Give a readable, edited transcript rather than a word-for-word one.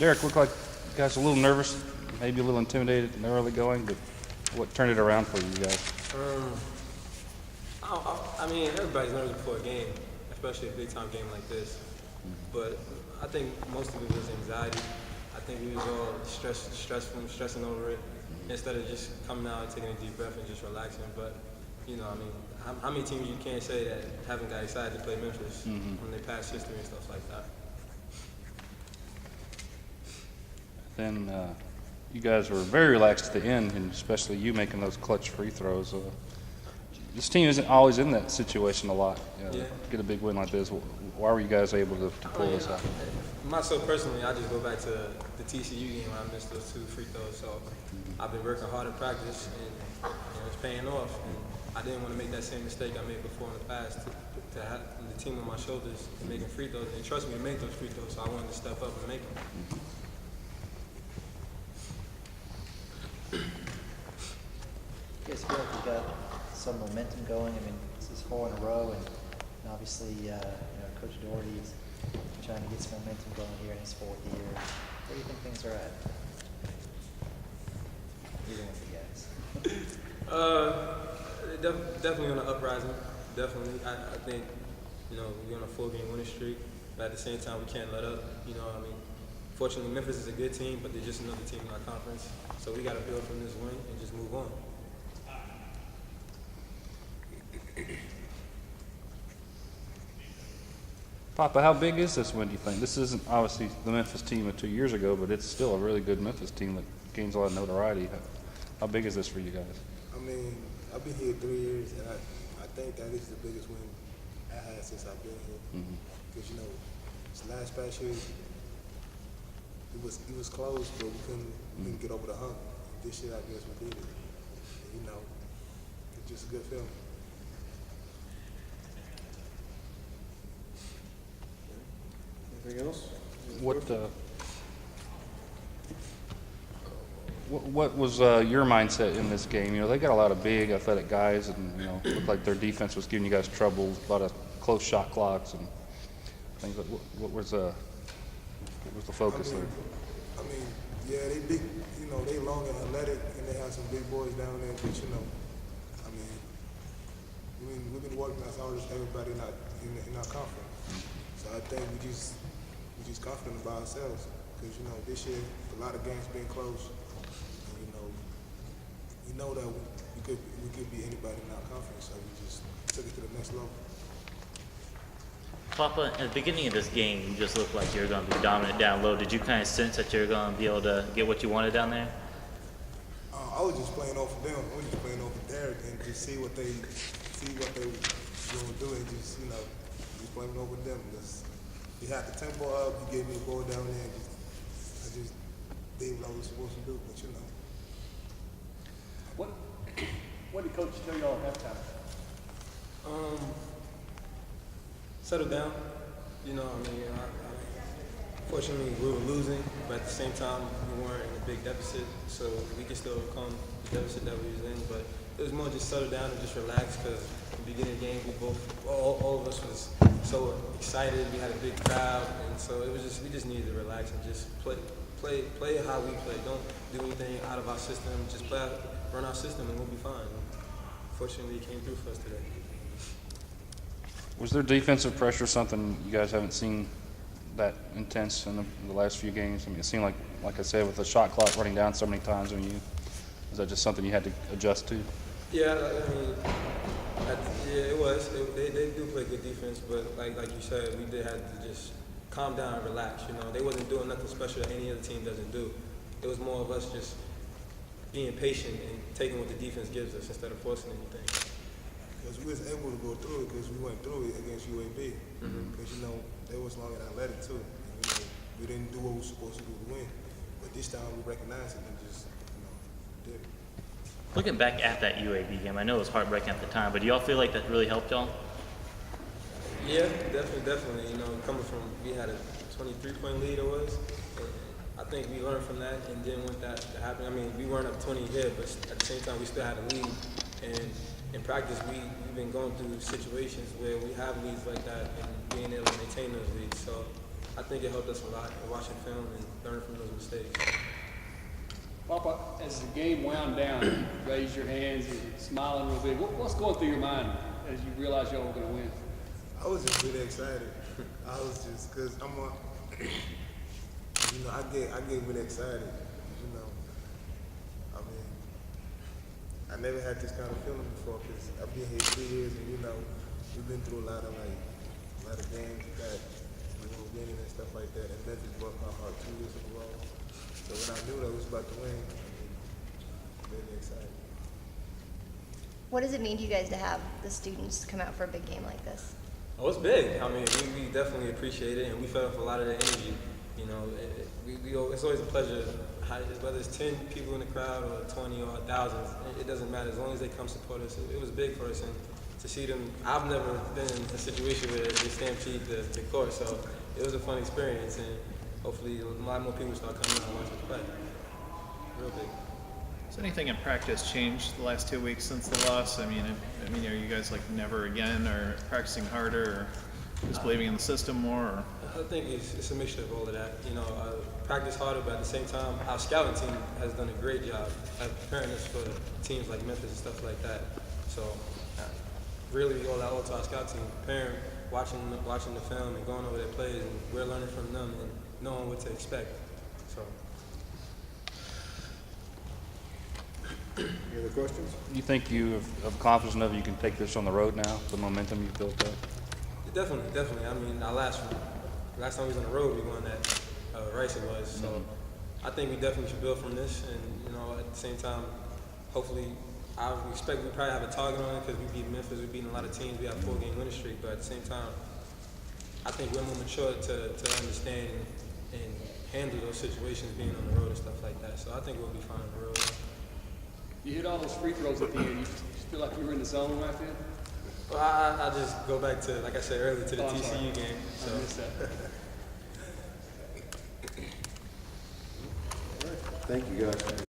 Derek, looked like you guys were a little nervous, maybe a little intimidated in the early going, but what turned it around for you guys? I mean, everybody's nervous before a game, especially a big-time game like this. But I think most of it was anxiety. I think we was all stressing over it, instead of just coming out, taking a deep breath, and just relaxing. But you know, I mean, how many teams you can't say that haven't got excited to play Memphis when they past history and stuff like that? Then you guys were very relaxed at the end, and especially you making those clutch free throws. This team isn't always in that situation a lot. Yeah. Get a big win like this. Why were you guys able to pull this out? Myself personally, I just go back to the TCU game when I missed those 2 free throws. So I've been working hard in practice, and it's paying off. And I didn't want to make that same mistake I made before in the past, to have the team on my shoulders making free throws. And trust me to make those free throws, so I wanted to step up and make them. You guys feel like you got some momentum going? I mean, this is 4 in a row, and obviously, Coach Doherty's trying to get some momentum going here in his 4th year. Where do you think things are at? Either one of you guys. Definitely on the uprising. Definitely. I think, we're on a 4-game winning streak, but at the same time, we can't let up. Fortunately, Memphis is a good team, but they're just another team in our conference. So we got to build from this win and just move on. Papa, how big is this win, do you think? This isn't obviously the Memphis team of 2 years ago, but it's still a really good Memphis team that gains a lot of notoriety. How big is this for you guys? I mean, I've been here 3 years, and I think that is the biggest win I had since I've been here. Because, this last past year, it was close, but we couldn't get over the hump. This year, I guess we did it. And, it's just a good feeling. Anything else? What was your mindset in this game? They got a lot of big, athletic guys, and looked like their defense was giving you guys trouble. A lot of close shot clocks and things. What was the focus there? I mean, yeah, they big. They long and athletic, and they have some big boys down there. But we've been working as hard as everybody in our conference. So I think we're just confident about ourselves, because this year a lot of games been close. And, we know that we could be anybody in our conference, so we just took it to the next level. Papa, at the beginning of this game, you just looked like you were going to be dominant down low. Did you kind of sense that you were going to be able to get what you wanted down there? I was just playing off of them. I was just playing off of Derek and just see what they were going to do, and just playing over them. He had the tempo up. He gave me the ball down there. And I just did what I was supposed to do. But What did Coach tell y'all at halftime? Settle down. Fortunately, we were losing, but at the same time, we weren't in a big deficit, so we could still overcome the deficit that we was in. But it was more just settle down and just relax, because at the beginning of the game, all of us was so excited. We had a big crowd, and so we just needed to relax and just play how we play. Don't do anything out of our system. Just run our system, and we'll be fine. Fortunately, it came through for us today. Was there defensive pressure something you guys haven't seen that intense in the last few games? I mean, it seemed like I said, with the shot clock running down so many times on you, is that just something you had to adjust to? Yeah, it was. They do play good defense, but like you said, we did have to just calm down and relax. They wasn't doing nothing special that any other team doesn't do. It was more of us just being patient and taking what the defense gives us instead of forcing anything. Because we was able to go through it, because we went through it against UAB. Because they was long and athletic too. And, we didn't do what we were supposed to do to win, but this time we recognized it and just did it. Looking back at that UAB game, I know it was heartbreaking at the time, but do y'all feel like that really helped y'all? Yeah, definitely. Coming from, we had a 23-point lead, it was. And I think we learned from that and didn't want that to happen. I mean, we weren't up 20 here, but at the same time, we still had a lead. And in practice, we've been going through situations where we have leads like that and being able to maintain those leads. So I think it helped us a lot in watching film and learning from those mistakes. Papa, as the game wound down, you raised your hands and smiling real big. What's going through your mind as you realize y'all were going to win? I was just really excited. I was just, cause I'm a, you know, I get really excited. You know, I mean, I never had this kind of feeling before. Cause I've been here 3 years, and you know, we've been through a lot of games that we were winning and stuff like that. And Memphis broke my heart 2 years in a row. So when I knew that I was about to win, I mean, really excited. What does it mean to you guys to have the students come out for a big game like this? Oh, it's big. I mean, we definitely appreciate it, and we fed off a lot of the energy. You know, it's always a pleasure, whether it's 10 people in the crowd or 20 or 1,000. It doesn't matter as long as they come support us. It was big for us, and to see them, I've never been in a situation where they stampede the court, so it was a fun experience, and hopefully a lot more people start coming out and watch us play. Real big. Has anything in practice changed the last 2 weeks since the loss? I mean, are you guys like never again, or practicing harder, or just believing in the system more? Or? I think it's a mixture of all of that. You know, practice harder, but at the same time, our scouting team has done a great job at preparing us for teams like Memphis and stuff like that. So, really, we owe that all to our scout team, preparing, watching the film, and going over their plays, and we're learning from them and knowing what to expect. So. Any other questions? You think you have confidence enough you can take this on the road now, the momentum you've built up? Definitely. I mean, our last time we was on the road, we won at Rice it was. So I think we definitely should build from this, and you know, at the same time, hopefully, I expect we probably have a target on it because we beat Memphis, we beat a lot of teams, we have a 4-game winning streak. But at the same time, I think we're more mature to understand and handle those situations being on the road and stuff like that. So I think we'll be fine on the road. You hit all those free throws at the end. You feel like you were in the zone right then? Well, I just go back to, like I said earlier, to the I'm sorry. TCU game. So. I missed that. Thank you, guys.